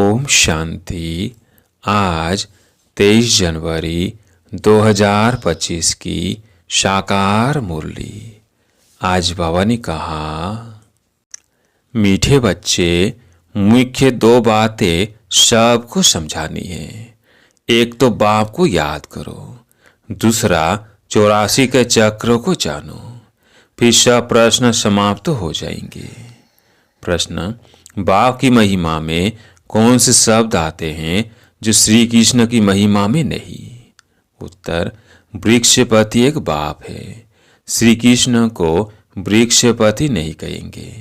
ओम शांति। आज 23 जनवरी 2025 की साकार मुरली। आज बाबा ने कहा, मीठे बच्चे, मुख्य दो बातें सबको समझानी है। एक तो बाप को याद करो, दूसरा 84 के चक्रों को जानो, फिर सब प्रश्न समाप्त हो जाएंगे। प्रश्न, बाप की महिमा में कौन से शब्द आते हैं जो श्री कृष्ण की महिमा में नहीं? उत्तर, वृक्षपति एक बाप है। श्री कृष्ण को वृक्षपति नहीं कहेंगे।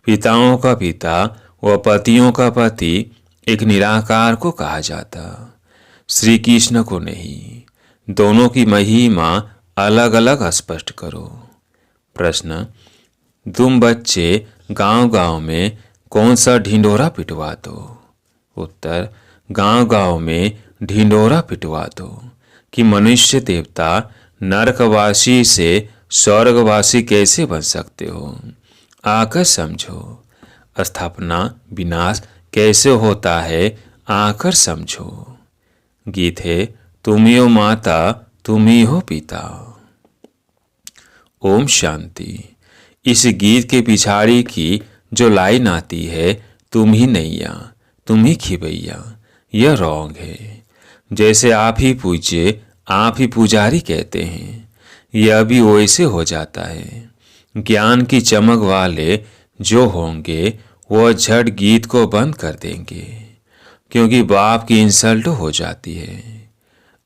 पिताओं का पिता व पतियों का पति एक निराकार को कहा जाता, श्री कृष्ण को नहीं। दोनों की महिमा अलग अलग स्पष्ट करो। प्रश्न, तुम बच्चे गांव-गांव में कौन सा ढिंढोरा पिटवा दो? उत्तर, गांव-गांव में ढिंढोरा पिटवा दो कि मनुष्य देवता नरकवासी से स्वर्गवासी कैसे बन सकते हो। आकर समझो। स्थापना विनाश कैसे होता है, आकर समझो। गीत है, तुम ही हो माता, तुम ही हो पिता। ओम शांति। इस गीत के पिछाड़ी की जो लाइन आती है, तुम ही नैया, तुम ही खिवैया, यह रॉन्ग है। जैसे आप ही पूज्य, आप ही पुजारी कहते हैं, यह भी वैसे हो जाता है। ज्ञान की चमक वाले जो होंगे वह झट गीत को बंद कर देंगे, क्योंकि बाप की इंसल्ट हो जाती है।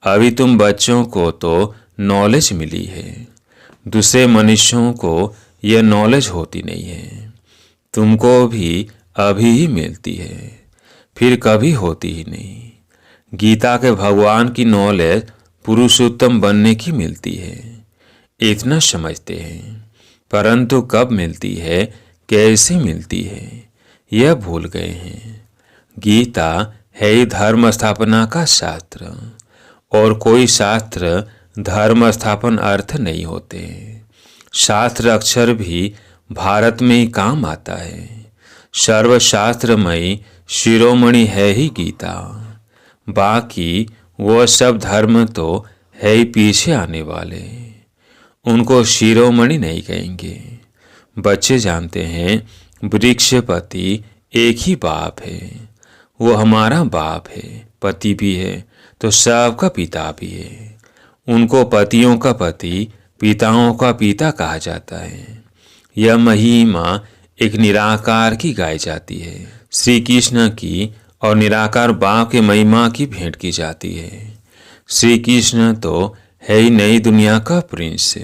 अभी तुम बच्चों को तो नॉलेज मिली है, दूसरे मनुष्यों को यह नॉलेज होती नहीं है। तुमको भी अभी ही मिलती है, फिर कभी होती ही नहीं। गीता के भगवान की नॉलेज पुरुषोत्तम बनने की मिलती है, इतना समझते हैं, परंतु कब मिलती है, कैसे मिलती है, यह भूल गए हैं। गीता है ही धर्म स्थापना का शास्त्र, और कोई शास्त्र धर्म स्थापन अर्थ नहीं होते। शास्त्र अक्षर भी भारत में ही काम आता है। सर्वशास्त्रमयी शिरोमणि है ही गीता। बाकी वह सब धर्म तो है ही पीछे आने वाले, उनको शिरोमणि नहीं कहेंगे। बच्चे जानते हैं वृक्षपति एक ही बाप है, वो हमारा बाप है, पति भी है तो सबका पिता भी है। उनको पतियों का पति, पिताओं का पिता कहा जाता है। यह महिमा एक निराकार की गाई जाती है। श्री कृष्ण की और निराकार बाप के महिमा की भेंट की जाती है। श्री कृष्ण तो है ही नई दुनिया का प्रिंस।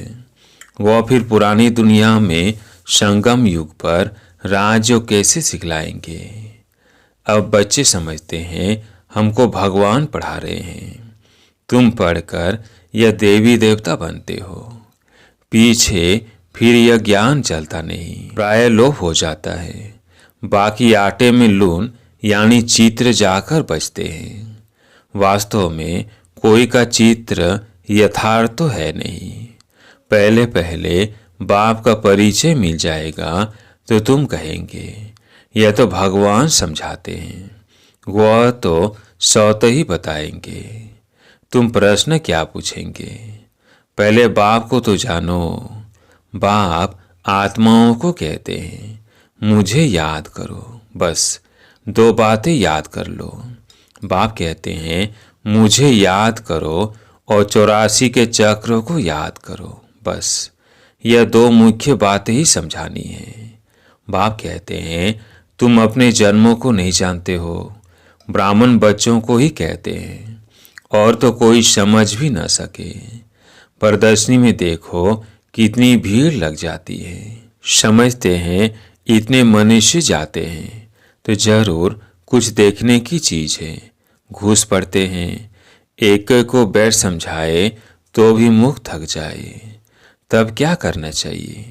वह फिर पुरानी दुनिया में संगम युग पर राज्य कैसे सिखलाएंगे? अब बच्चे समझते हैं हमको भगवान पढ़ा रहे हैं। तुम पढ़कर यह देवी देवता बनते हो, पीछे फिर यह ज्ञान चलता नहीं, प्राय लोप हो जाता है। बाकी आटे में लून यानी चित्र जाकर बचते हैं। वास्तव में कोई का चित्र यथार्थ तो है नहीं। पहले पहले बाप का परिचय मिल जाएगा तो तुम कहेंगे यह तो भगवान समझाते हैं, वह तो स्वत ही बताएंगे। तुम प्रश्न क्या पूछेंगे? पहले बाप को तो जानो। बाप आत्माओं को कहते हैं, मुझे याद करो, बस दो बातें याद कर लो। बाप कहते हैं, मुझे याद करो और 84 के चक्रों को याद करो, बस यह दो मुख्य बातें ही समझानी है। बाप कहते हैं, तुम अपने जन्मों को नहीं जानते हो, ब्राह्मण बच्चों को ही कहते हैं, और तो कोई समझ भी न सके। प्रदर्शनी में देखो कितनी भीड़ लग जाती है। समझते हैं इतने मनुष्य जाते हैं तो जरूर कुछ देखने की चीज है। घूस पड़ते हैं, एक को बैठ समझाए तो भी मुख थक जाए, तब क्या करना चाहिए?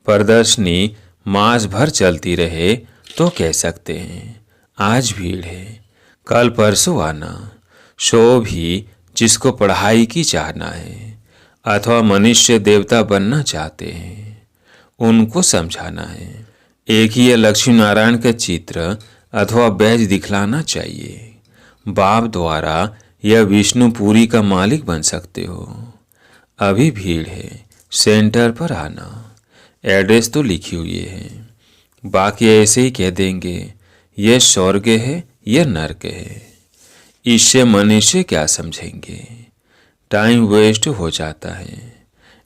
प्रदर्शनी मास भर चलती रहे तो कह सकते हैं आज भीड़ है, कल परसों आना। सो भी जिसको पढ़ाई की चाहना है अथवा मनुष्य देवता बनना चाहते हैं, उनको समझाना है। एक ही लक्ष्मी नारायण का चित्र अथवा बैज दिखलाना चाहिए। बाप द्वारा यह विष्णुपुरी का मालिक बन सकते हो। अभी भीड़ है, सेंटर पर आना। एड्रेस तो लिखी हुई है, बाकी ऐसे ही कह देंगे यह स्वर्ग है, यह नर्क है। इससे मनुष्य क्या समझेंगे? टाइम वेस्ट हो जाता है।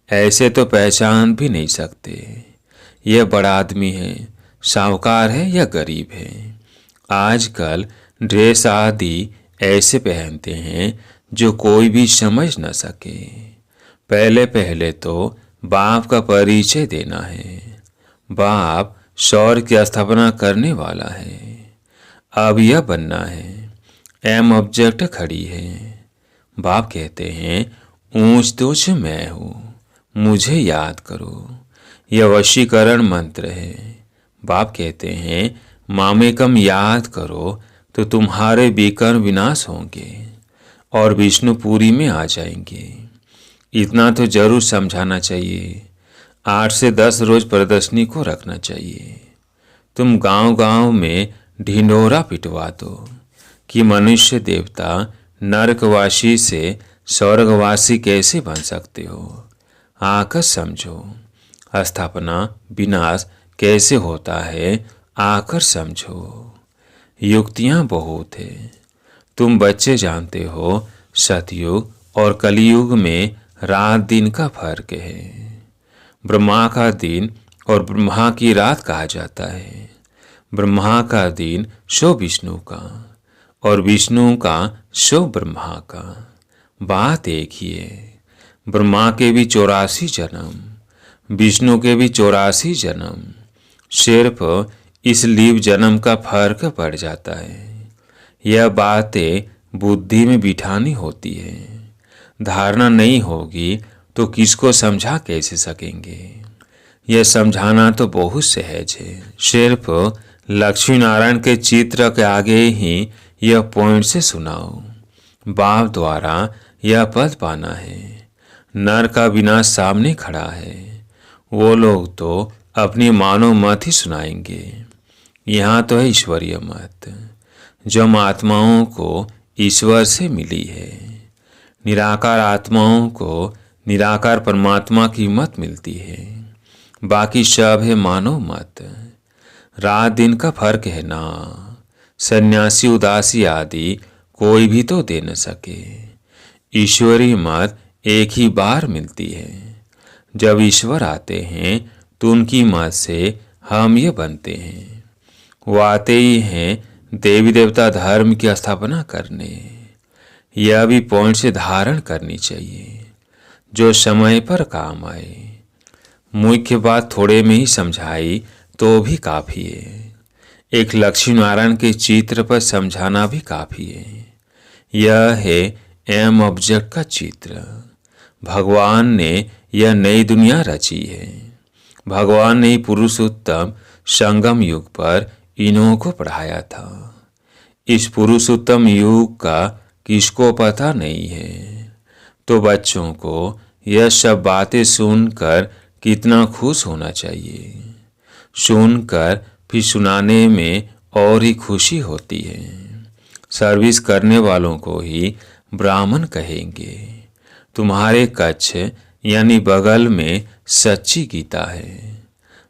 ऐसे तो पहचान भी नहीं सकते यह बड़ा आदमी है, साहूकार है या गरीब है। आजकल ड्रेस आदि ऐसे पहनते हैं जो कोई भी समझ न सके। पहले पहले तो बाप का परिचय देना है। बाप सौर की स्थापना करने वाला है। अब यह बनना है। एम ऑब्जेक्ट खड़ी है। बाप कहते हैं ऊंच तुच्छ मैं हूँ, मुझे याद करो। यह वशीकरण मंत्र है। बाप कहते हैं मामेकम याद करो तो तुम्हारे विकर्म विनाश होंगे और विष्णुपुरी में आ जाएंगे। इतना तो जरूर समझाना चाहिए। 8 से 10 रोज प्रदर्शनी को रखना चाहिए। तुम गांव गांव में ढिंढोरा पिटवा दो कि मनुष्य देवता नरकवासी से स्वर्गवासी कैसे बन सकते हो। आकर समझो स्थापना विनाश कैसे होता है, आकर समझो। युक्तियां बहुत है। तुम बच्चे जानते हो सतयुग और कलयुग में रात दिन का फर्क है। ब्रह्मा का दिन और ब्रह्मा की रात कहा जाता है। ब्रह्मा का दिन सो विष्णु का और विष्णु का सो ब्रह्मा का। बात एक ही है। ब्रह्मा के भी 84 जन्म, विष्णु के भी 84 जन्म। सिर्फ इस लीव जन्म का फर्क पड़ जाता है। यह बातें बुद्धि में बिठानी होती है। धारणा नहीं होगी तो किसको समझा कैसे सकेंगे? यह समझाना तो बहुत सहज है। सिर्फ लक्ष्मी नारायण के चित्र के आगे ही यह पॉइंट से सुनाओ। बाप द्वारा यह पद पाना है। नर का विनाश सामने खड़ा है। वो लोग तो अपनी मानव मत ही सुनाएंगे। यहाँ तो है ईश्वरीय मत, जो आत्माओं को ईश्वर से मिली है। निराकार आत्माओं को निराकार परमात्मा की मत मिलती है। बाकी सब है मानव मत। रात दिन का फर्क है ना। सन्यासी उदासी आदि कोई भी तो दे न सके। ईश्वरी मत एक ही बार मिलती है। जब ईश्वर आते हैं तो उनकी मत से हम ये बनते हैं। वो आते ही हैं देवी देवता धर्म की स्थापना करने। यह भी पॉइंट से धारण करनी चाहिए जो समय पर काम आए। मुख्य बात थोड़े में ही समझाई तो भी काफ़ी है। एक लक्ष्मी नारायण के चित्र पर समझाना भी काफ़ी है। यह है एम ऑब्जेक्ट का चित्र। भगवान ने यह नई दुनिया रची है। भगवान ने पुरुषोत्तम संगम युग पर इन्हों को पढ़ाया था। इस पुरुषोत्तम युग का किसको पता नहीं है, तो बच्चों को यह सब बातें सुनकर कितना खुश होना चाहिए। सुनकर फिर सुनाने में और ही खुशी होती है। सर्विस करने वालों को ही ब्राह्मण कहेंगे। तुम्हारे कच्छ यानी बगल में सच्ची गीता है।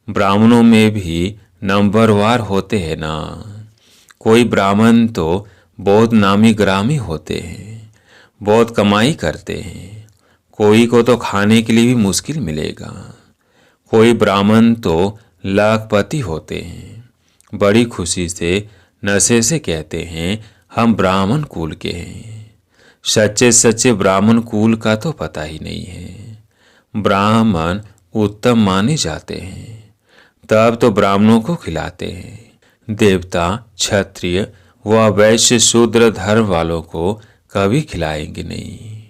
ब्राह्मणों में भी नंबरवार होते हैं ना। कोई ब्राह्मण तो बहुत नामी ग्रामी होते हैं, बहुत कमाई करते हैं। कोई को तो खाने के लिए भी मुश्किल मिलेगा। कोई ब्राह्मण तो लाखपति होते हैं। बड़ी खुशी से नशे से कहते हैं हम ब्राह्मण कुल के हैं। सच्चे सच्चे ब्राह्मण कुल का तो पता ही नहीं है। ब्राह्मण उत्तम माने जाते हैं, तब तो ब्राह्मणों को खिलाते हैं। देवता क्षत्रिय व वैश्य शूद्र धर्म वालों को कभी खिलाएंगे नहीं,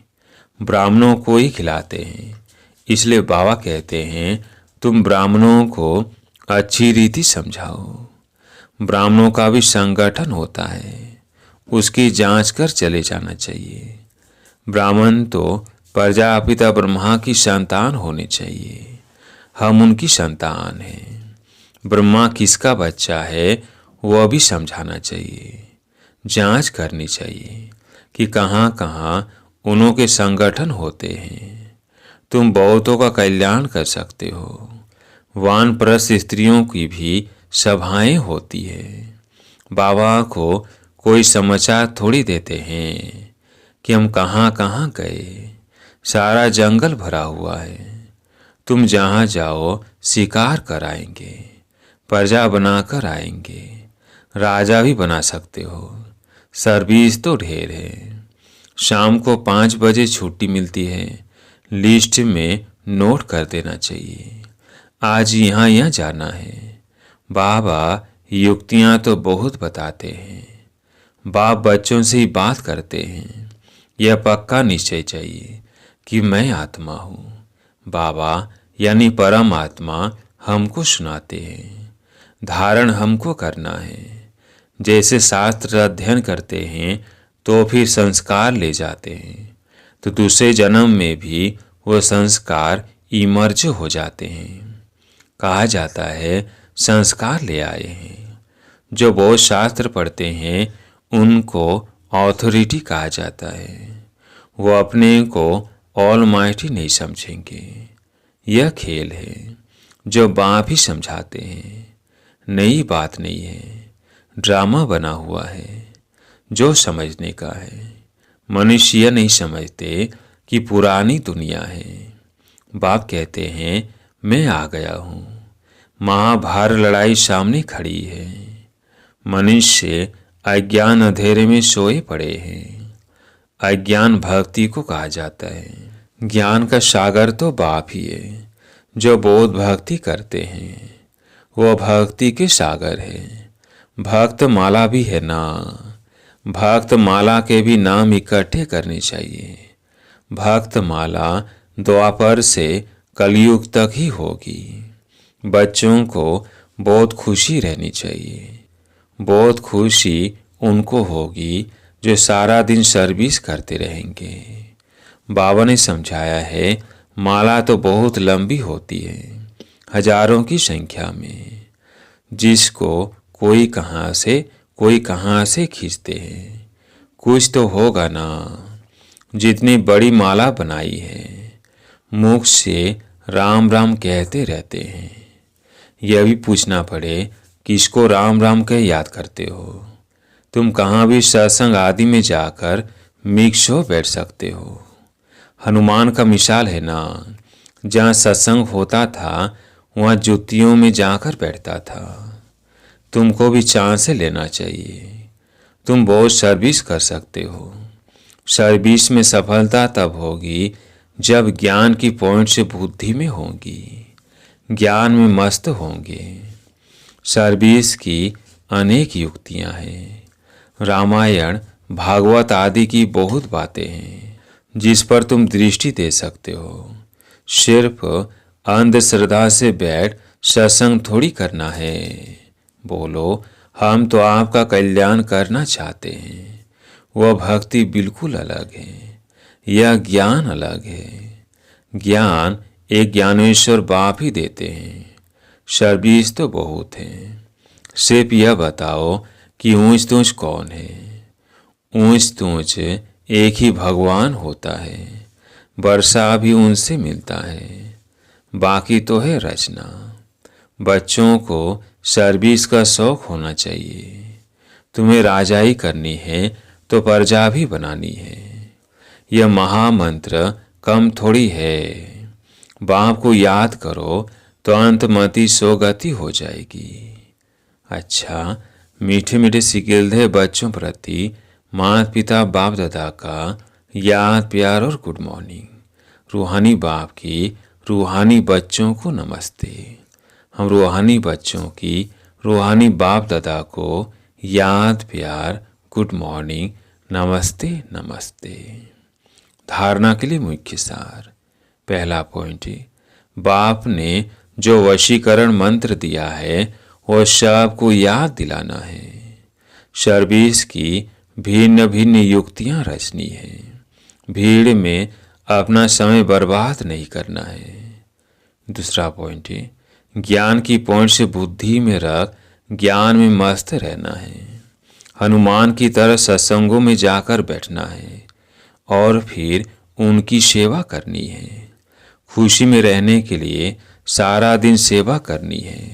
ब्राह्मणों को ही खिलाते हैं। इसलिए बाबा कहते हैं तुम ब्राह्मणों को अच्छी रीति समझाओ। ब्राह्मणों का भी संगठन होता है, उसकी जांच कर चले जाना चाहिए। ब्राह्मण तो प्रजापिता ब्रह्मा की संतान होने चाहिए। हम उनकी संतान हैं। ब्रह्मा किसका बच्चा है वह भी समझाना चाहिए, जांच करनी चाहिए कि कहाँ कहाँ उन्हों के संगठन होते हैं। तुम बहुतों का कल्याण कर सकते हो। वानप्रस्थ स्त्रियों की भी सभाएं होती है। बाबा को कोई समाचार थोड़ी देते हैं कि हम कहाँ कहाँ गए। सारा जंगल भरा हुआ है। तुम जहाँ जाओ शिकार कर आएंगे, प्रजा बनाकर आएंगे, राजा भी बना सकते हो। सर्विस तो ढेर है। शाम को 5 बजे छुट्टी मिलती है। लिस्ट में नोट कर देना चाहिए, आज यहाँ यहाँ जाना है। बाबा युक्तियाँ तो बहुत बताते हैं। बाप बच्चों से ही बात करते हैं। यह पक्का निश्चय चाहिए कि मैं आत्मा हूँ। बाबा यानी परम आत्मा हमको सुनाते हैं। धारण हमको करना है। जैसे शास्त्र अध्ययन करते हैं तो फिर संस्कार ले जाते हैं, तो दूसरे जन्म में भी वो संस्कार इमर्ज हो जाते हैं। कहा जाता है संस्कार ले आए हैं। जो बहुत शास्त्र पढ़ते हैं उनको ऑथोरिटी कहा जाता है। वो अपने को ऑलमाइटी नहीं समझेंगे। यह खेल है जो बाप ही समझाते हैं। नई बात नहीं है, ड्रामा बना हुआ है जो समझने का है। मनुष्य नहीं समझते कि पुरानी दुनिया है। बाप कहते हैं मैं आ गया हूँ। महाभारत लड़ाई सामने खड़ी है। मनुष्य अज्ञान अंधेरे में सोए पड़े हैं। अज्ञान भक्ति को कहा जाता है। ज्ञान का सागर तो बाप ही है। जो बोध भक्ति करते हैं वो भक्ति के सागर है। भक्त माला भी है ना। भक्त माला के भी नाम इकट्ठे करने चाहिए। भक्त माला द्वापर से कलयुग तक ही होगी। बच्चों को बहुत खुशी रहनी चाहिए। बहुत खुशी उनको होगी जो सारा दिन सर्विस करते रहेंगे। बाबा ने समझाया है माला तो बहुत लंबी होती है, हजारों की संख्या में, जिसको कोई कहाँ से खींचते हैं। कुछ तो होगा ना। जितनी बड़ी माला बनाई है, मुख से राम राम कहते रहते हैं। यह भी पूछना पड़े किसको राम राम कह याद करते हो। तुम कहाँ भी सत्संग आदि में जाकर मिक्स हो बैठ सकते हो। हनुमान का मिसाल है ना। जहाँ सत्संग होता था वहाँ जुतियों में जाकर बैठता था। तुमको भी चांस से लेना चाहिए। तुम बहुत सर्विस कर सकते हो। सर्विस में सफलता तब होगी जब ज्ञान की पॉइंट से बुद्धि में होगी, ज्ञान में मस्त होंगे। सर्विस की अनेक युक्तियां हैं। रामायण भागवत आदि की बहुत बातें हैं जिस पर तुम दृष्टि दे सकते हो। सिर्फ अंधश्रद्धा से बैठ सत्संग थोड़ी करना है। बोलो हम तो आपका कल्याण करना चाहते हैं। वह भक्ति बिल्कुल अलग है, यह ज्ञान अलग है। ज्ञान एक ज्ञानेश्वर बाप ही देते हैं। सर्विस तो बहुत है। सिर्फ यह बताओ कि ऊंच तूंच कौन है। ऊंच तूंच एक ही भगवान होता है। वर्षा भी उनसे मिलता है। बाकी तो है रचना। बच्चों को सर्विस का शौक होना चाहिए। तुम्हें राजाई करनी है तो प्रजा भी बनानी है। यह महामंत्र कम थोड़ी है। बाप को याद करो तो अंतमति सोगति हो जाएगी। अच्छा, मीठे मीठे सिकिलधे बच्चों प्रति माता पिता बाप दादा का याद प्यार और गुड मॉर्निंग। रूहानी बाप की रूहानी बच्चों को नमस्ते। हम रूहानी बच्चों की रूहानी बाप दादा को याद प्यार गुड मॉर्निंग नमस्ते नमस्ते। धारणा के लिए मुख्य सार। पहला पॉइंट है, बाप ने जो वशीकरण मंत्र दिया है वह सबको याद दिलाना है। सर्विस की भिन्न भिन्न युक्तियां रचनी है। भीड़ में अपना समय बर्बाद नहीं करना है। दूसरा पॉइंट है, ज्ञान की पॉइंट से बुद्धि में रख ज्ञान में मस्त रहना है। हनुमान की तरह सत्संगों में जाकर बैठना है और फिर उनकी सेवा करनी है। खुशी में रहने के लिए सारा दिन सेवा करनी है।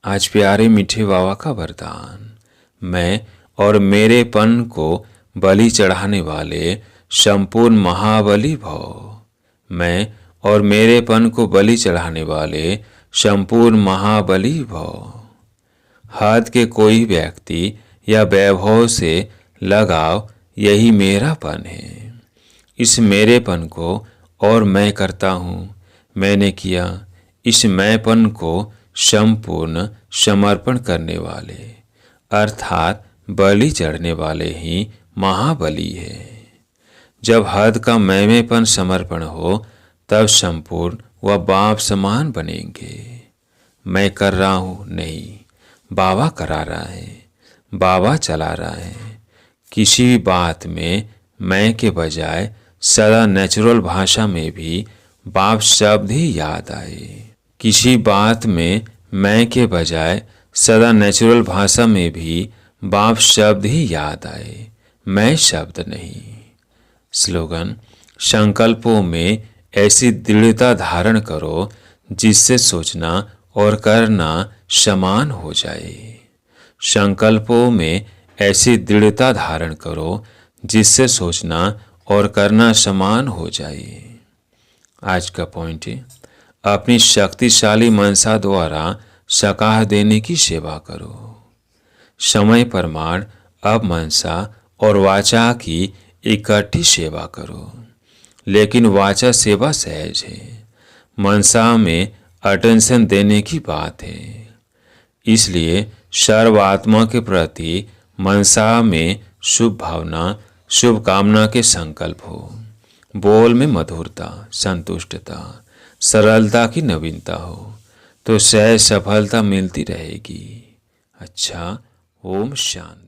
आज प्यारे मीठे बाबा का वरदान, मैं और मेरेपन को बलि चढ़ाने वाले संपूर्ण महाबली भव। मैं और मेरेपन को बलि चढ़ाने वाले संपूर्ण महाबली भव। हद के कोई व्यक्ति या वैभव से लगाव यही मेरापन है। इस मेरेपन को और मैं करता हूँ, मैंने किया, इस मैंपन को संपूर्ण समर्पण करने वाले अर्थात बलि चढ़ने वाले ही महाबली है। जब हद का मैंपन समर्पण हो तब संपूर्ण व बाप समान बनेंगे। मैं कर रहा हूँ नहीं, बाबा करा रहा है, बाबा चला रहा है। किसी भी बात में मैं के बजाय सदा नेचुरल भाषा में भी बाप शब्द ही याद आए। किसी बात में मैं के बजाय सदा नेचुरल भाषा में भी बाप शब्द ही याद आए, मैं शब्द नहीं। स्लोगन, संकल्पों में ऐसी दृढ़ता धारण करो जिससे सोचना और करना समान हो जाए। संकल्पों में ऐसी दृढ़ता धारण करो जिससे सोचना और करना समान हो जाए। आज का पॉइंट है, अपनी शक्तिशाली मनसा द्वारा सकाह देने की सेवा करो। समय प्रमाण अब मनसा और वाचा की इकट्ठी सेवा करो, लेकिन वाचा सेवा सहज है, मनसा में अटेंशन देने की बात है। इसलिए सर्वात्मा के प्रति मनसा में शुभ भावना, शुभ कामना के संकल्प हो। बोल में मधुरता, संतुष्टता, सरलता की नवीनता हो तो सहज सफलता मिलती रहेगी। अच्छा, ओम शांति।